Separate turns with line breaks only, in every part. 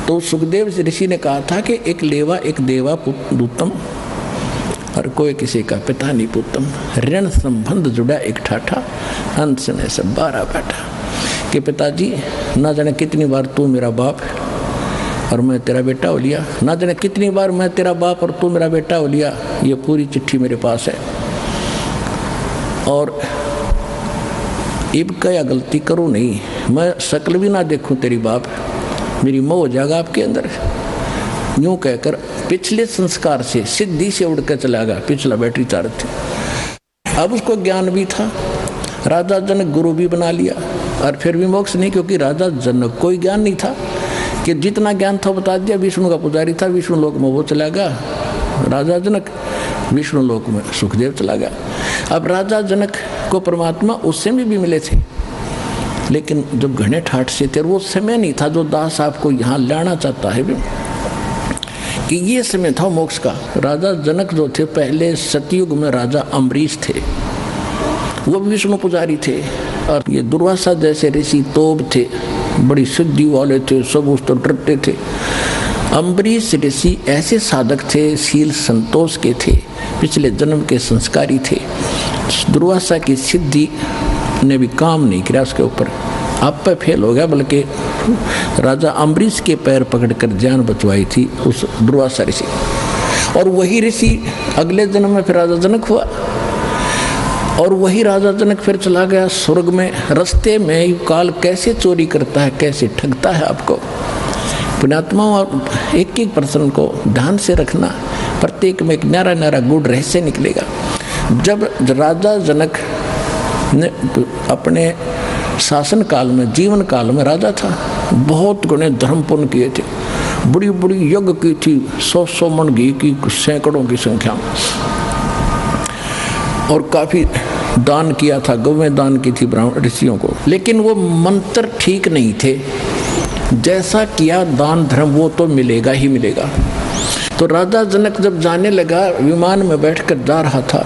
तो सुखदेव ऋषि ने कहा था कि एक लेवा एक देवा दूतम, और कोई किसी का पिता नहीं पुतम। ऋण संबंध जुड़ा एक ठाठा, अंत में सब 12 बैठा। कि पिताजी ना जाने कितनी बार तू मेरा बाप और मैं तेरा बेटा हो लिया, ना जाने कितनी बार मैं तेरा बाप और तू मेरा बेटा हो लिया। ये पूरी चिट्ठी मेरे पास है, और इब क्या गलती करूँ नहीं, मैं शक्ल भी ना देखूं तेरी बाप, मेरी मोह हो जाएगा आपके अंदर। यूं कहकर पिछले संस्कार से सिद्धि से उड़ कर चला गया। पिछला बैटरी चार्ज थी। अब उसको ज्ञान भी था, राजा जनक गुरु भी बना लिया, और फिर भी मोक्ष नहीं, क्योंकि राजा जनक कोई ज्ञान नहीं था कि जितना ज्ञान था बता दिया। विष्णु का पुजारी था, विष्णु लोक में वो चला गया राजा जनक, विष्णु लोक में सुखदेव चला गया। अब राजा जनक को परमात्मा उस समय भी मिले थे, लेकिन जब घने ठाठ से थे, वो समय नहीं था जो दास आपको यहाँ लाना चाहता है कि ये समय था मोक्ष का। राजा जनक जो थे पहले सतयुग में राजा अम्बरीश थे, वो भी विष्णु पुजारी थे, और ये दुर्वासा जैसे ऋषि तोब थे, बड़ी सिद्धि वाले थे, सब उस तो डरते थे। अम्बरीश ऋषि ऐसे साधक थे, शील संतोष के थे, पिछले जन्म के संस्कारी थे। दुर्वासा की सिद्धि ने भी काम नहीं किया उसके ऊपर, आप पे फेल हो गया, बल्कि राजा अम्बरीश के पैर पकड़कर जान बचवाई थी उस दुर्वासा ऋषि। और वही ऋषि अगले जन्म में फिर राजा जनक हुआ, और वही राजा जनक फिर चला गया स्वर्ग में। रास्ते में काल कैसे चोरी करता है, कैसे ठगता है आपको। पुण्यात्माओं, एक एक पर्सन को ध्यान से रखना, प्रत्येक में एक न्यारा न्यारा गुड़ रहस्य निकलेगा। जब राजा जनक ने अपने शासन काल में, जीवन काल में राजा था, बहुत गुणे धर्म पुण्य किए थे, बड़ी बड़ी यज्ञ की थी, 100 मन घी की, सैकड़ों की संख्या में, और काफी दान किया था, गौवें दान की थी ब्राह्मण ऋषियों को। लेकिन वो मंत्र ठीक नहीं थे, जैसा किया दान धर्म वो तो मिलेगा ही मिलेगा। तो राजा जनक जब जाने लगा, विमान में बैठकर जा रहा था,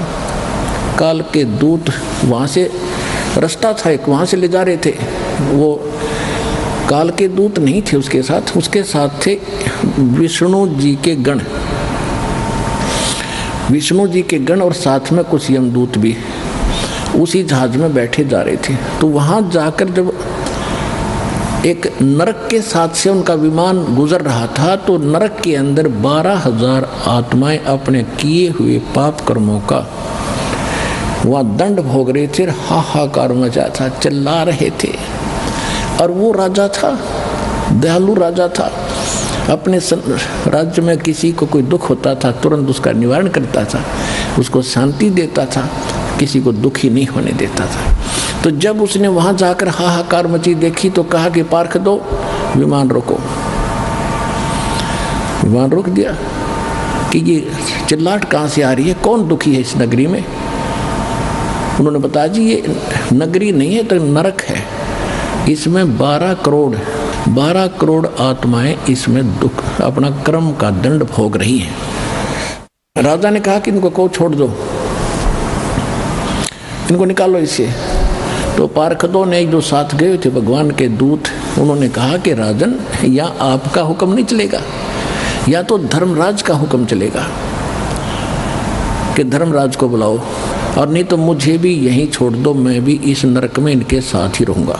काल के दूत वहाँ से, रास्ता था एक, वहाँ से ले जा रहे थे। वो काल के दूत नहीं थे उसके साथ थे विष्णु जी के गण, विष्णु जी के गण, और साथ में कुछ यमदूत भी उसी जहाज में बैठे जा रहे थे। तो वहाँ जाकर जब एक नरक के साथ से उनका विमान गुजर रहा था, तो नरक के अंदर 12,000 आत्माएं अपने किए हुए पाप कर्मों का वहाँ दंड भोग रहे थे, हाहाकार मचा था, चिल्ला रहे थे। और वो राजा था, दयालु राजा था, अपने राज्य में किसी को कोई दुख होता था तुरंत उसका निवारण करता था, उसको शांति देता था, किसी को दुखी नहीं होने देता था। तो जब उसने वहाँ जाकर हाहाकार मची देखी तो कहा कि पार्क दो, विमान रोको। विमान रोक दिया कि ये चिल्लाहट कहाँ से आ रही है, कौन दुखी है इस नगरी में। उन्होंने बताया जी ये नगरी नहीं है तो नरक है, इसमें 12 करोड़ आत्माएं इसमें दुख अपना कर्म का दंड भोग रही हैं। राजा ने कहा कि इनको को छोड़ दो, इनको निकालो इससे। तो पार्षदों ने जो साथ गए थे भगवान के दूत, उन्होंने कहा कि राजन, या आपका हुक्म नहीं चलेगा, या तो धर्मराज का हुक्म चलेगा कि धर्मराज को बुलाओ, और नहीं तो मुझे भी यहीं छोड़ दो, मैं भी इस नरक में इनके साथ ही रहूँगा,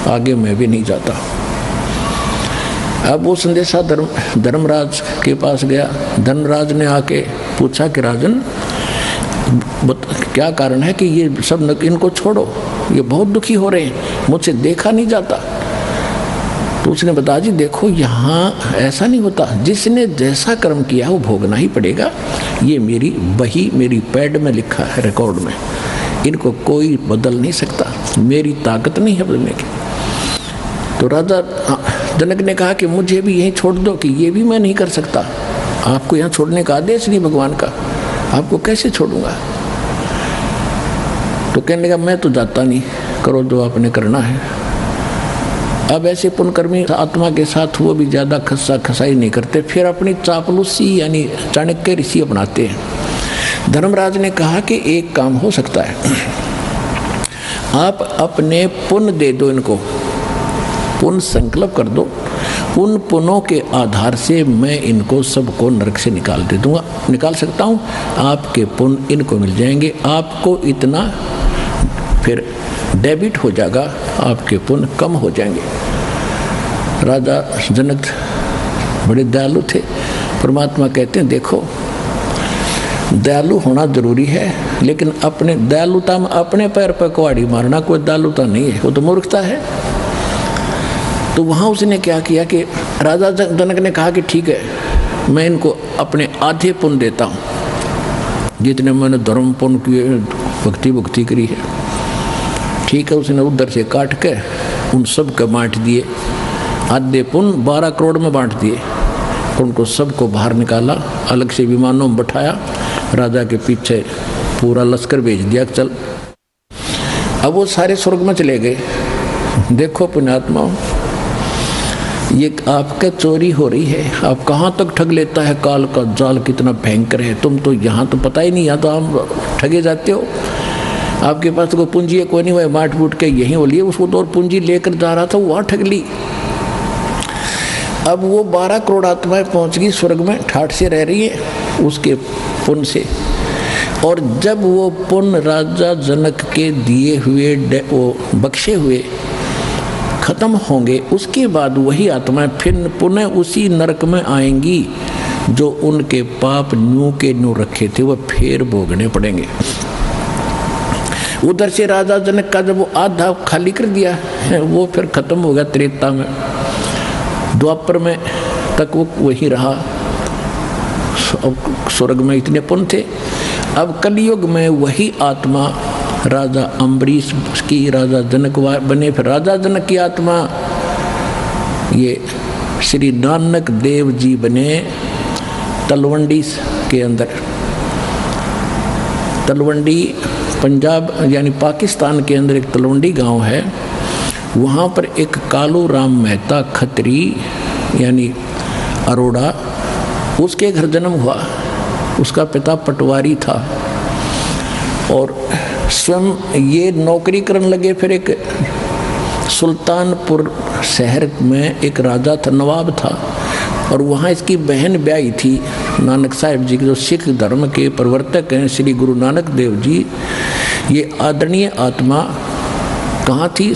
आगे मैं भी नहीं जाता। अब वो संदेशा धर्मराज के पास गया। धर्मराज ने आके पूछा कि राजन क्या कारण है कि ये सब इनको छोड़ो, ये बहुत दुखी हो रहे हैं, मुझसे देखा नहीं जाता। तो उसने बताया जी देखो यहाँ ऐसा नहीं होता, जिसने जैसा कर्म किया वो भोगना ही पड़ेगा, ये मेरी बही, मेरी पैड में लिखा है, रिकॉर्ड में, इनको कोई बदल नहीं सकता, मेरी ताकत नहीं है बदलने की। तो राजा जनक ने कहा कि मुझे भी यहीं छोड़ दो, कि ये भी मैं नहीं कर सकता, आपको यहाँ छोड़ने का आदेश नहीं भगवान का, आपको कैसे छोड़ूंगा। तो कहने लगा मैं तो जाता नहीं, करो जो आपने करना है। अब ऐसे पुण्यकर्मी आत्मा के साथ वो भी ज़्यादा खस्सा खसाई नहीं करते, फिर अपनी चापलूसी यानी चाणक्य ऋषि अपनाते हैं। धर्मराज ने कहा कि एक काम हो सकता है, आप अपने पुण्य दे दो, इनको पुण्य संकल्प कर दो, उन पुण्यों के आधार से मैं इनको सबको नरक से निकाल सकता हूँ। आपके पुण्य इनको मिल जाएंगे, आपको इतना फिर डेबिट हो जाएगा, आपके पुण्य कम हो जाएंगे। राजा जनक बड़े दयालु थे। परमात्मा कहते हैं देखो दयालु होना जरूरी है, लेकिन अपने दयालुता में अपने पैर पर कुहाड़ी मारना कोई दयालुता नहीं है, वो तो मूर्खता है। तो वहाँ उसने क्या किया कि राजा जनक ने कहा कि ठीक है, मैं इनको अपने आधे पुण्य देता हूँ, जितने मैंने धर्म पुण्य किए, भक्ति करी है। ठीक है, उसने उधर से काट के उन सब को बांट दिए, आधे पुण्य 12 करोड़ में बांट दिए। उनको सबको बाहर निकाला, अलग से विमानों में बैठाया, राजा के पीछे पूरा लश्कर भेज दिया, चल। अब वो सारे स्वर्ग में चले गए। देखो पुण्यात्माओं, ये आपका चोरी हो रही है, आप कहाँ तक ठग लेता है, काल का जाल कितना भयंकर है। तुम तो यहाँ तो पता ही नहीं, यहाँ तो आप ठगे जाते हो। आपके पास तो कोई पूंजी है कोई नहीं, वह बांट बूट के यहीं हो लिए, उसको तो और पूंजी लेकर जा रहा था, वहाँ ठग ली। अब वो 12 करोड़ आत्माएं पहुंच गई स्वर्ग में, ठाठ से रह रही है उसके पुण्य से। और जब वो पुण्य राजा जनक के दिए हुए वो बख्शे हुए खत्म होंगे, उसके बाद वही आत्माएं फिर पुनः उसी नरक में आएंगी जो उनके पाप न्यू के न्यू रखे थे, वो फिर भोगने पड़ेंगे। उधर से राजा जनक का जब वो आधा खाली कर दिया है, वो फिर खत्म हो गया त्रेता में। द्वापर में तक वो वही रहा, स्वर्ग में इतने पुण्य थे। अब कलयुग में वही आत्मा राजा अम्बरीश की राजा जनक बने, फिर राजा जनक की आत्मा ये श्री नानक देव जी बने तलवंडी के अंदर। तलवंडी पंजाब यानी पाकिस्तान के अंदर एक तलवंडी गांव है, वहाँ पर एक कालू राम मेहता खत्री यानी अरोड़ा, उसके घर जन्म हुआ। उसका पिता पटवारी था और स्वयं ये नौकरी करने लगे। फिर एक सुल्तानपुर शहर में एक राजा था, नवाब था, और वहाँ इसकी बहन ब्याही थी नानक साहिब जी के, जो सिख धर्म के प्रवर्तक हैं श्री गुरु नानक देव जी। ये आदरणीय आत्मा कहाँ थी?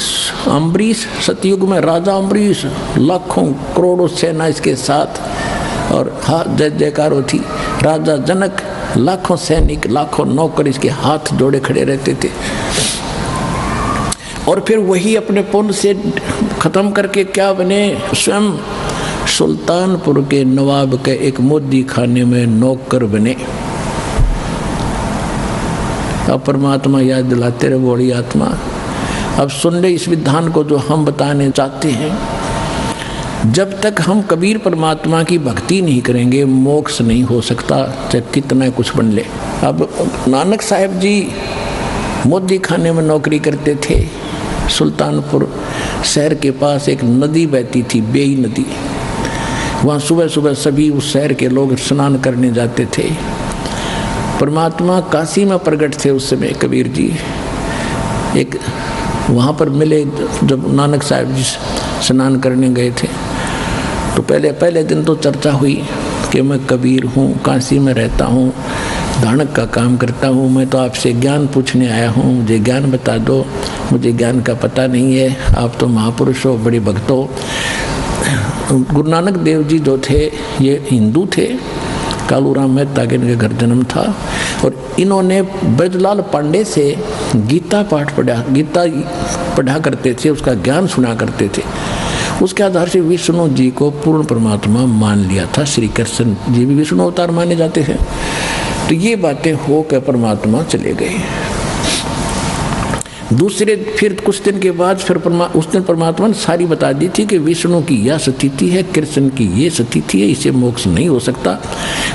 अम्बरीश सतयुग में राजा अम्बरीश, लाखों करोड़ों सेना इसके साथ, और हाँ जय जयकार होती। राजा जनक, लाखों सैनिक, लाखों नौकर इसके हाथ जोड़े खड़े रहते थे। और फिर वही अपने पुण्य से खत्म करके क्या बने? स्वयं सुल्तानपुर के नवाब के एक मोदी खाने में नौकर बने। अब परमात्मा याद दिलाते रहे, बड़ी आत्मा। अब सुन ले इस विधान को जो हम बताने चाहते हैं। जब तक हम कबीर परमात्मा की भक्ति नहीं करेंगे, मोक्ष नहीं हो सकता, चाहे कितना कुछ बन ले। अब नानक साहिब जी मोदी खाने में नौकरी करते थे। सुल्तानपुर शहर के पास एक नदी बहती थी, बेई नदी। वहाँ सुबह सुबह सभी उस शहर के लोग स्नान करने जाते थे। परमात्मा काशी में प्रकट थे उस समय कबीर जी। एक वहाँ पर मिले, जब नानक साहिब जी स्नान करने गए थे तो पहले दिन तो चर्चा हुई कि मैं कबीर हूँ, काशी में रहता हूँ, धानक का काम करता हूँ, मैं तो आपसे ज्ञान पूछने आया हूँ, मुझे ज्ञान बता दो, मुझे ज्ञान का पता नहीं है, आप तो महापुरुष हो, बड़े भक्त हो। गुरु नानक देव जी जो थे ये हिंदू थे, कालूराम मेहता के इनके घर जन्म था, और इन्होंने ब्रजलाल पांडे से गीता पाठ पढ़ा करते थे, उसका ज्ञान सुना करते थे। उसके आधार से विष्णु जी को पूर्ण परमात्मा मान लिया था। श्री कृष्ण जी भी विष्णु अवतार माने जाते हैं। तो ये बातें हो कर परमात्मा चले गए। दूसरे फिर कुछ दिन के बाद फिर उस दिन परमात्मा ने सारी बता दी थी कि विष्णु की यह स्थिति है, कृष्ण की ये स्थिति है, इसे मोक्ष नहीं हो सकता।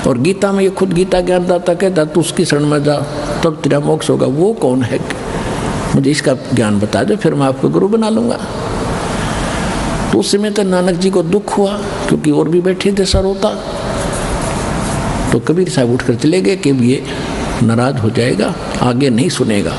और गीता में ये खुद गीता ज्ञानदाता कहता तू उसकी शरण में जा तब तेरा मोक्ष होगा। वो कौन है? मुझे इसका ज्ञान बता दो, फिर मैं आपको गुरु बना लूँगा। तो उस समय तो नानक जी को दुख हुआ, क्योंकि और भी बैठे थे सरोता। तो कबीर साहब उठकर चले गए कि ये नाराज हो जाएगा, आगे नहीं सुनेगा।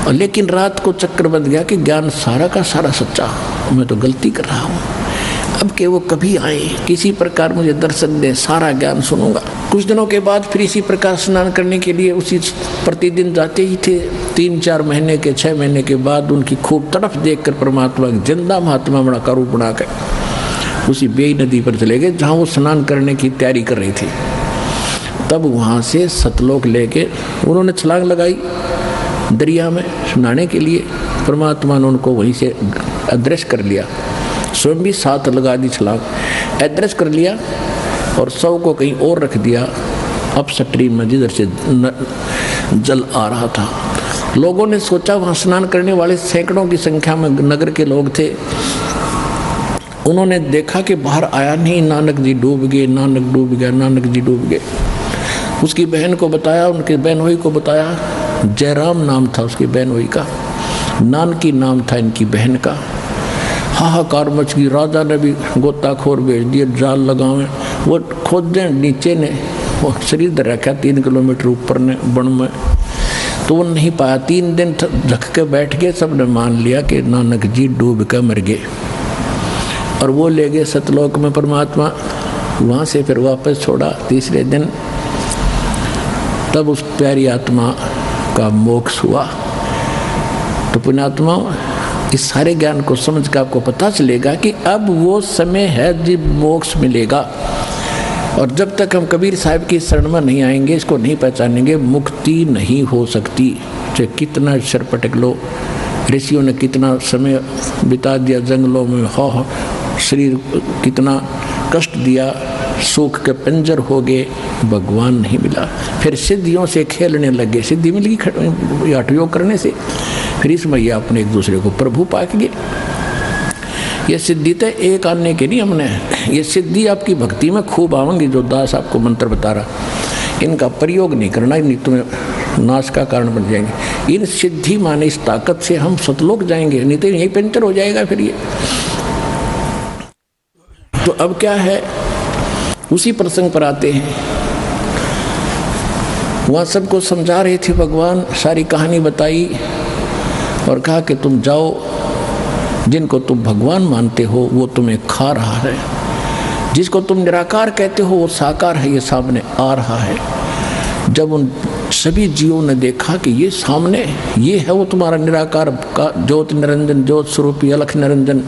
और लेकिन रात को चक्कर बंध गया कि ज्ञान सारा का सारा सच्चा, मैं तो गलती कर रहा हूँ। अब के वो कभी आए, किसी प्रकार मुझे दर्शन दे, सारा ज्ञान सुनूंगा। कुछ दिनों के बाद फिर इसी प्रकार स्नान करने के लिए उसी प्रतिदिन जाते ही थे। 3-4 महीने के 6 महीने के बाद उनकी खूब तड़फ देखकर परमात्मा जिंदा महात्मा बड़ा का रूप बनाकर उसी बेई नदी पर चले गए जहाँ वो स्नान करने की तैयारी कर रही थी। तब वहाँ से सतलोक लेके उन्होंने छलांग लगाई दरिया में नहाने के लिए। परमात्मा ने उनको वहीं से अदृश्य कर लिया, स्वयं भी साथ लगा दी छलांग, अदृश्य कर लिया और शव को कहीं और रख दिया अपस्ट्रीम में जिधर से जल आ रहा था। लोगों ने सोचा, वहाँ स्नान करने वाले सैकड़ों की संख्या में नगर के लोग थे। उन्होंने देखा कि बाहर आया नहीं, नानक जी डूब गए, नानक डूब गया, नानक जी डूब गए। उसकी बहन को बताया, उनके बहनोई को बताया, जयराम नाम था उसकी बहनोई का, नानकी नाम था इनकी बहन का। हाहाकार मच गई। राजा ने भी गोताखोर भेज दिए, जाल लगावे। वो खोदें नीचे ने वो शरीर दर रखा 3 किलोमीटर ऊपर ने बन में, तो वो नहीं पाया। 3 दिन झक के बैठ गए। सब ने मान लिया कि नानक जी डूब कर मर गए और वो ले गए सतलोक में परमात्मा। वहाँ से फिर वापस छोड़ा 3रे दिन। तब उस प्यारी आत्मा का मोक्ष हुआ। तो पुण्यात्मा, इस सारे ज्ञान को समझ कर आपको पता चलेगा कि अब वो समय है जब मोक्ष मिलेगा। और जब तक हम कबीर साहब की शरण में नहीं आएंगे, इसको नहीं पहचानेंगे, मुक्ति नहीं हो सकती। चाहे कितना शर पटक लो, ऋषियों ने कितना समय बिता दिया जंगलों में, हो शरीर कितना कष्ट दिया, सुख के पंजर हो गए, भगवान नहीं मिला। फिर सिद्धियों से खेलने लगे, सिद्धि मिल गई हठ योग करने से। फिर इसमें ये अपने एक दूसरे को प्रभु पाक गए। ये सिद्धि तो एक आने के नहीं, हमने ये सिद्धि आपकी भक्ति में खूब आवेंगी। जो दास आपको मंत्र बता रहा, इनका प्रयोग नहीं करना, नहीं तुम्हें नाश का कारण बन जाएंगे। इन सिद्धि माने इस ताकत से हम सतलोक जाएंगे, नहीं तो यही पंचर हो जाएगा फिर ये। तो अब क्या है, उसी प्रसंग पर आते हैं। वहाँ सबको समझा रहे थे भगवान, सारी कहानी बताई और कहा कि तुम जाओ, जिनको तुम भगवान मानते हो वो तुम्हें खा रहा है, जिसको तुम निराकार कहते हो वो साकार है, ये सामने आ रहा है। जब उन सभी जीवों ने देखा कि ये सामने, ये है वो तुम्हारा निराकार का ज्योत निरंजन, ज्योत स्वरूपी अलख निरंजन,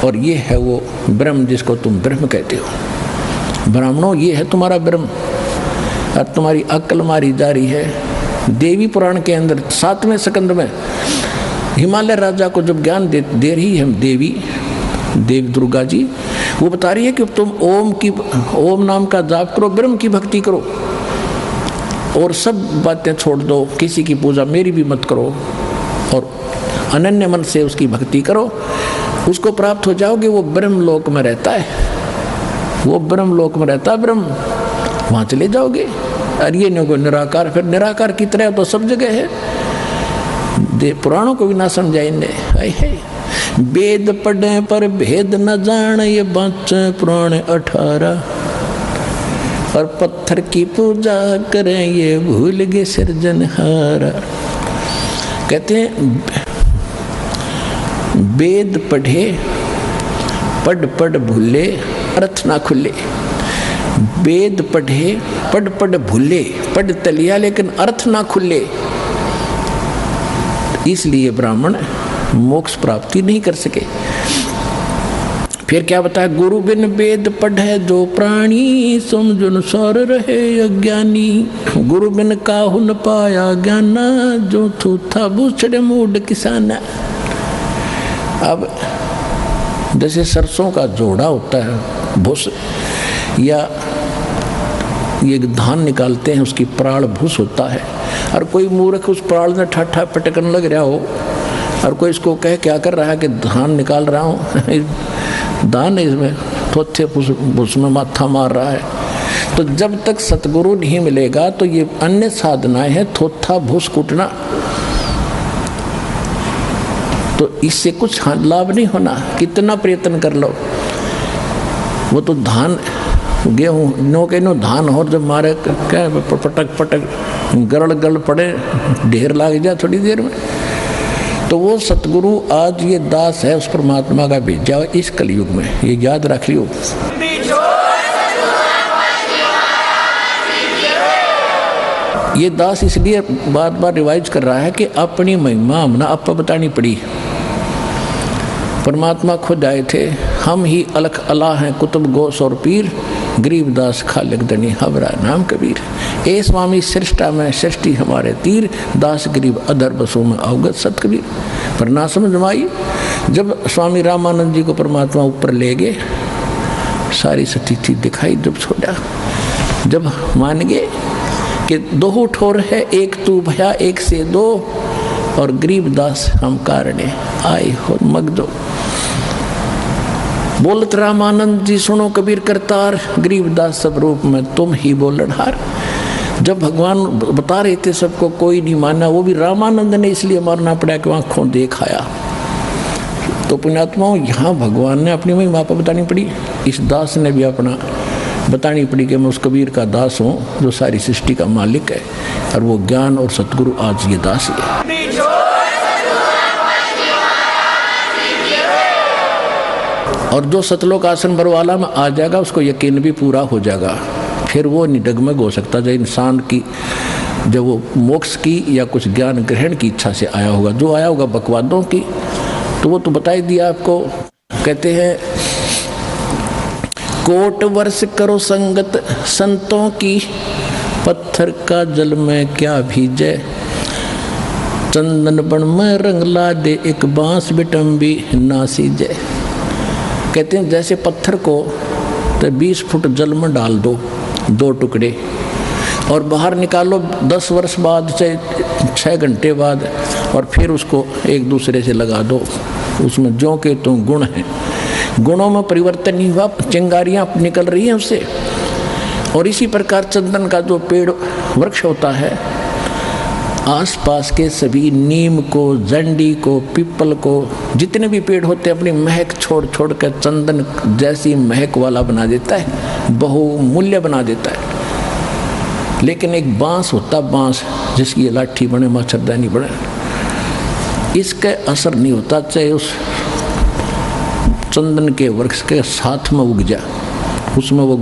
और ये है वो ब्रह्म जिसको तुम ब्रह्म कहते हो। ब्राह्मणों, ये है तुम्हारा ब्रह्म और तुम्हारी अक्ल मारी जा रही है। देवी पुराण के अंदर 7वें स्कंद में हिमालय राजा को जब ज्ञान दे रही है देवी दुर्गा जी, वो बता रही है कि तुम ओम नाम का जाप करो, ब्रह्म की भक्ति करो और सब बातें छोड़ दो, किसी की पूजा मेरी भी मत करो और अनन्य मन से उसकी भक्ति करो, उसको प्राप्त हो जाओगे। वो ब्रह्म लोक में रहता है, वो ब्रह्म लोक में रहता है ब्रह्म, वहाँ चले जाओगे। और ये नहीं कोई निराकार, फिर निराकार की तरह तो सब जगह है। पुराणों को भी ना समझा इन्हें। वेद पढ़े पर भेद न जान, ये बच्चे पुराने 18, और पत्थर की पूजा करें ये भूल गए सिरजनहारा। कहते हैं वेद पढ़े पढ़ भूले अर्थ ना खुले। वेद पढ़े पढ़ भूले, पढ़ तलिया लेकिन अर्थ ना खुले। इसलिए ब्राह्मण मोक्ष प्राप्ति नहीं कर सके। फिर क्या बताया, गुरु बिन वेद पढ़े जो प्राणी, समझुन सौर रहे अज्ञानी। गुरु बिन काहु न पाया ज्ञाना, जो थूथा बूछड़े मूड किसाना। अब जैसे सरसों का जोड़ा होता है भूस, या ये धान निकालते हैं उसकी प्राण भूस होता है, और कोई मूर्ख उस प्राण में ठाठा पटकन लग रहा हो और कोई इसको कहे क्या कर रहा है कि धान निकाल रहा हूँ, धान इसमें थोथे भूस में माथा मार रहा है। तो जब तक सतगुरु नहीं मिलेगा तो ये अन्य साधनाएं हैं, थोथा भूस कूटना, तो इससे कुछ लाभ नहीं होना, कितना प्रयत्न कर लो। वो तो धान गेहूँ नो के नो धान और जब मारे क्या पटक गड़ पड़े, ढेर लाग जाए थोड़ी देर में। तो वो सतगुरु आज ये दास है उस परमात्मा का भेजा इस कलयुग में, ये याद रख लियो। ये दास इसलिए बार बार रिवाइज कर रहा है कि अपनी महिमा हमने आपको बतानी पड़ी। परमात्मा खुद आए थे, हम ही अलख अला हैं कुतुब गोस और पीर, गरीबदास खालिक दनी हवरा नाम कबीर। ए स्वामी सृष्टा में सृष्टि हमारे तीर, दास गरीब अधर बसों में अवगत सत कबीर। पर ना समझ में आई, जब स्वामी रामानंद जी को परमात्मा ऊपर ले गए, सारी सच्ची दिखाई जब छोड़ा, जब मान गए कि दो ठोर है एक तू भया एक से दो, और गरीबदास हम कारणे आए हो मगदो। बोलत रामानंद जी सुनो कबीर करतार, गरीबदास सब रूप में तुम ही बोलनहार। जब भगवान बता रहे थे सबको, कोई नहीं माना, वो भी रामानंद ने इसलिए मारना पड़ा कि आंखों देखाया। तो पुण्यात्माओं, यहाँ भगवान ने अपनी महिमा पर बतानी पड़ी, इस दास ने भी अपना बतानी पड़ी कि मैं उस कबीर का दास हूँ जो सारी सृष्टि का मालिक है, और वो ज्ञान और सतगुरु आज ये दास है। और जो सतलोक आसन बरवाला में आ जाएगा उसको यकीन भी पूरा हो जाएगा, फिर वो निडगमग हो सकता है। जब इंसान की जब वो मोक्ष की या कुछ ज्ञान ग्रहण की इच्छा से आया होगा, जो आया होगा बकवादों की, तो वो तो बता ही दिया आपको। कहते हैं कोट वर्ष करो संगत संतों की, पत्थर का जल में क्या भीजे, चंदन बन में रंग ला दे एक बांस बिटम्बी ना सीजे। कहते हैं जैसे पत्थर को तो 20 फुट जल में डाल दो, 2 टुकड़े, और बाहर निकालो 10 वर्ष बाद से 6 घंटे बाद, और फिर उसको एक दूसरे से लगा दो, उसमें जो के तो गुण हैं, गुणों में परिवर्तन नहीं हुआ, चिंगारियाँ निकल रही हैं उससे। और इसी प्रकार चंदन का जो पेड़ वृक्ष होता है, आसपास के सभी नीम को, जंडी को, पीपल को, जितने भी पेड़ होते हैं अपनी महक छोड़ छोड़ कर चंदन जैसी महक वाला बना देता है, बहुमूल्य बना देता है। लेकिन एक बांस होता, बांस जिसकी लाठी बने, मच्छरदानी बने, इसका असर नहीं होता, चाहे उस चंदन के वृक्ष के साथ में उग जा, उसमें वो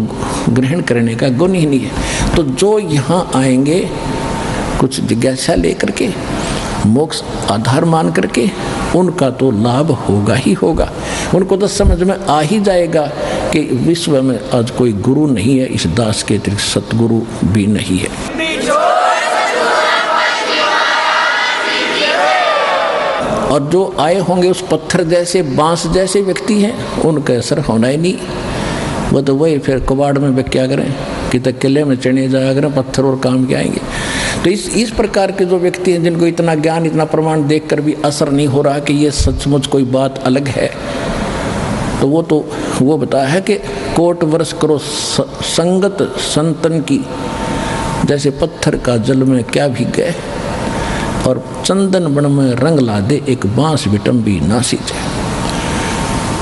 ग्रहण करने का गुण ही नहीं है। तो जो यहाँ आएंगे कुछ जिज्ञासा लेकर के, मोक्ष आधार मान करके, उनका तो लाभ होगा ही होगा। उनको तो समझ में आ ही जाएगा कि विश्व में आज कोई गुरु नहीं है, इस दास के अतिरिक्त सतगुरु भी नहीं है। और जो आए होंगे उस पत्थर जैसे, बांस जैसे व्यक्ति हैं, उनका असर होना ही नहीं। वो तो वही फिर कबाड़ में वे क्या करें कि तक किले में चढ़े जाया करें, पत्थर और काम के आएंगे। तो इस प्रकार के जो व्यक्ति हैं जिनको इतना ज्ञान, इतना प्रमाण देखकर भी असर नहीं हो रहा कि ये सचमुच कोई बात अलग है, तो वो बताया है कि कोट वर्ष करो संगत संतन की, जैसे पत्थर का जल में क्या भीग गए, और चंदन बन में रंग ला दे एक बांस विटम्बी ना सींचे।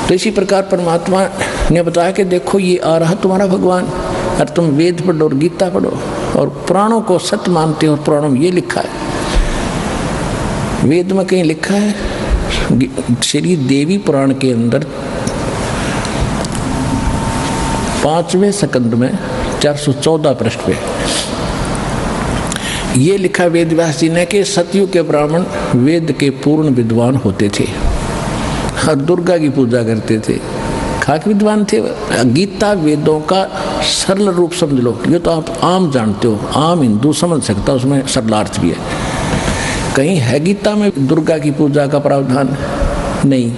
तो इसी प्रकार परमात्मा ने बताया कि देखो ये आ रहा तुम्हारा भगवान, और तुम वेद पढ़ो और गीता पढ़ो और पुराणों को सत्य मानते हो। और पुराणों में ये लिखा है, वेद में कहीं लिखा है, श्री देवी पुराण के अंदर 5वें स्कंद में 414 पृष्ठ पे ये लिखा वेद व्यास जी ने कि सतयुग के ब्राह्मण वेद के पूर्ण विद्वान होते थे और दुर्गा की पूजा करते थे, खाक विद्वान थे। गीता वेदों का सरल रूप समझ लो, ये तो आप आम जानते हो, आम हिंदू समझ सकता, उसमें सरलार्थ भी है। कहीं है गीता में दुर्गा की पूजा का प्रावधान? नहीं।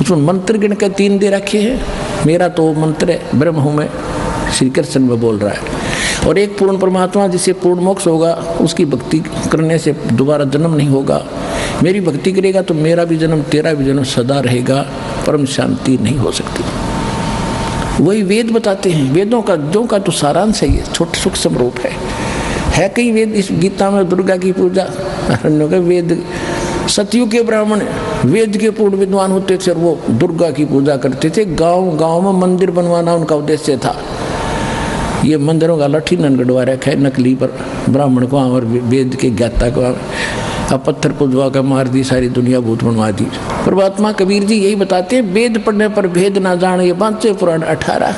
उसमें मंत्र गिन के 3 दे रखे हैं। मेरा तो मंत्र है, ब्रह्म हूँ मैं, श्री कृष्ण में बोल रहा है। और एक पूर्ण परमात्मा जिसे पूर्ण मोक्ष होगा, उसकी भक्ति करने से दोबारा जन्म नहीं होगा। मेरी भक्ति करेगा तो मेरा भी जन्म, तेरा भी जन्म सदा रहेगा, परम शांति नहीं हो सकती। वही वेद बताते हैं। वेदों का जो का तो सारांश है, ये छोटा सूक्ष्म रूप है कई वेद इस गीता में दुर्गा की पूजा। वेद सतयुग के ब्राह्मण वेद के पूर्ण विद्वान होते थे और वो दुर्गा की पूजा करते थे। गांव गांव में मंदिर बनवाना उनका उद्देश्य था। ये मंदिरों का लठी नन गढ़वा रखा है नकली पर ब्राह्मण को और वेद के ज्ञाता को। अब पत्थर पुजवा कर मार दी, सारी दुनिया भूत बनवा दी। परमात्मा कबीर जी यही बताते हैं, वेद पढ़ने पर भेद ना जाने, ये 5 पुराण 18।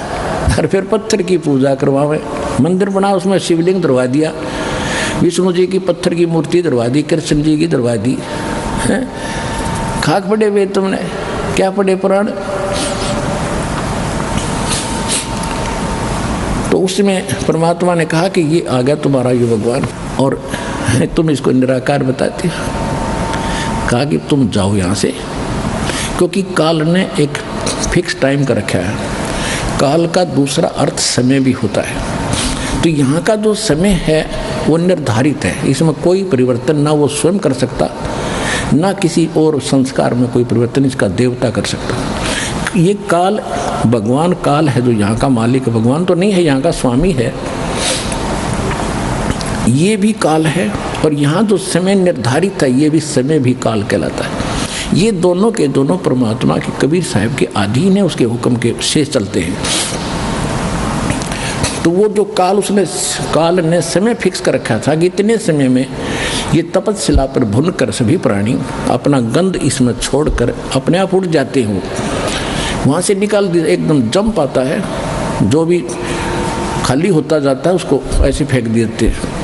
और फिर पत्थर की पूजा करवावे, मंदिर बना, उसमें शिवलिंग दरवा दिया, विष्णु जी की पत्थर की मूर्ति दरवा दी, कृष्ण जी की दरवा दी। खाक पढ़े वेद तुमने, क्या पढ़े पुराण? तो उसमें परमात्मा ने कहा कि ये आ गया तुम्हारा ये भगवान, और तुम इसको निराकार बताते हो। कहा कि तुम जाओ यहाँ से, क्योंकि काल ने एक फिक्स टाइम का रखा है। काल का दूसरा अर्थ समय भी होता है। तो यहाँ का जो समय है वो निर्धारित है, इसमें कोई परिवर्तन ना वो स्वयं कर सकता, ना किसी और संस्कार में कोई परिवर्तन इसका देवता कर सकता। ये काल, भगवान काल है जो यहाँ का मालिक, भगवान तो नहीं है, यहाँ का स्वामी है। ये भी काल है, और यहाँ जो समय निर्धारित है ये भी समय भी काल कहलाता है। ये दोनों के दोनों परमात्मा के कबीर साहब के अधीन है, उसके हुक्म के से चलते हैं। तो वो जो काल ने समय फिक्स कर रखा था कि इतने समय में ये तपस्या पर भुन कर सभी प्राणी अपना गंध इसमें छोड़कर अपने आप उड़ जाते हो, वहाँ से निकाल दिया, एकदम जंप आता है, जो भी खाली होता जाता है उसको ऐसे फेंक देते हैं।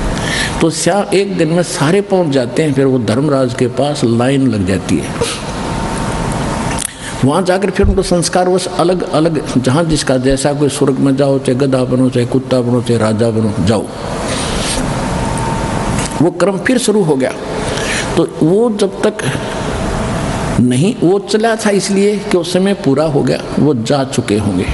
तो एक दिन में सारे पहुँच जाते हैं। फिर वो धर्मराज के पास लाइन लग जाती है, वहाँ जाकर फिर उनको संस्कार बस अलग अलग, जहाँ जिसका जैसा, कोई स्वर्ग में जाओ, चाहे गधा बनो, चाहे कुत्ता बनो, चाहे राजा बनो, जाओ। वो क्रम फिर शुरू हो गया। तो वो जब तक नहीं, वो चला था इसलिए कि उस समय पूरा हो गया, वो जा चुके होंगे।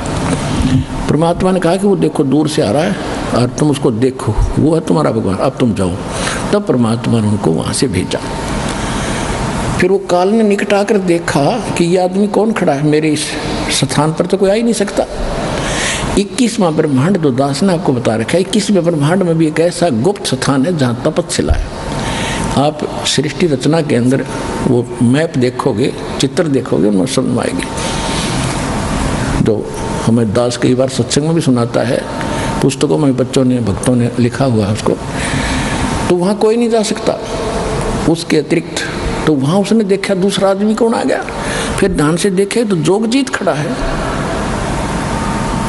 परमात्मा ने कहा कि वो देखो दूर से आ रहा है और तुम उसको देखो, वो है तुम्हारा भगवान, अब तुम जाओ। तब परमात्मा ने उनको वहाँ से भेजा। फिर वो काल ने निकट आकर देखा कि ये आदमी कौन खड़ा है, मेरे इस स्थान पर तो कोई आ ही नहीं सकता। 21वां ब्रह्मांड जो दास ने आपको बता रखा है, 21वें ब्रह्मांड में भी एक ऐसा गुप्त स्थान है जहाँ तपस्या है। आप सृष्टि रचना के अंदर वो मैप देखोगे, चित्र देखोगे, उनमें समझ आएगी। जो हमें दास कई बार सत्संग में भी सुनाता है, पुस्तकों में बच्चों ने, भक्तों ने लिखा हुआ है उसको। तो वहाँ कोई नहीं जा सकता उसके अतिरिक्त। तो वहाँ उसने देखा दूसरा आदमी कौन आ गया। फिर ध्यान से देखे तो जोगजीत खड़ा है।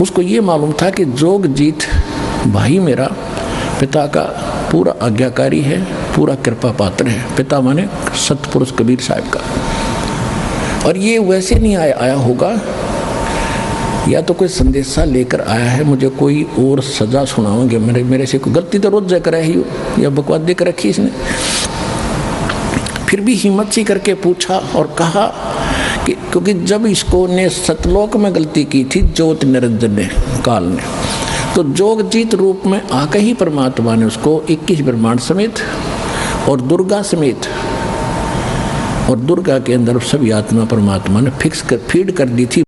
उसको ये मालूम था कि जोगजीत भाई मेरा पिता का पूरा आज्ञाकारी है, पूरा कृपा पात्र है। पिता माने सतपुरुष कबीर साहब का। और ये वैसे नहीं आया होगा, या तो कोई संदेशा लेकर आया है, मुझे कोई और सजा सुनाओगे, मेरे से कोई गलती तो रोज जाकर ही हो, या बकवास देकर रखी इसने। फिर भी हिम्मत सी करके पूछा और कहा कि क्योंकि जब इसको ने सतलोक में गलती की थी ज्योत निरंजन ने, काल ने, तो जोगजीत रूप में आकर ही परमात्मा ने उसको 21 ब्रह्मांड समेत और दुर्गा समेत, और दुर्गा के अंदर सभी आत्मा परमात्मा ने फिक्स कर फीड कर दी थी।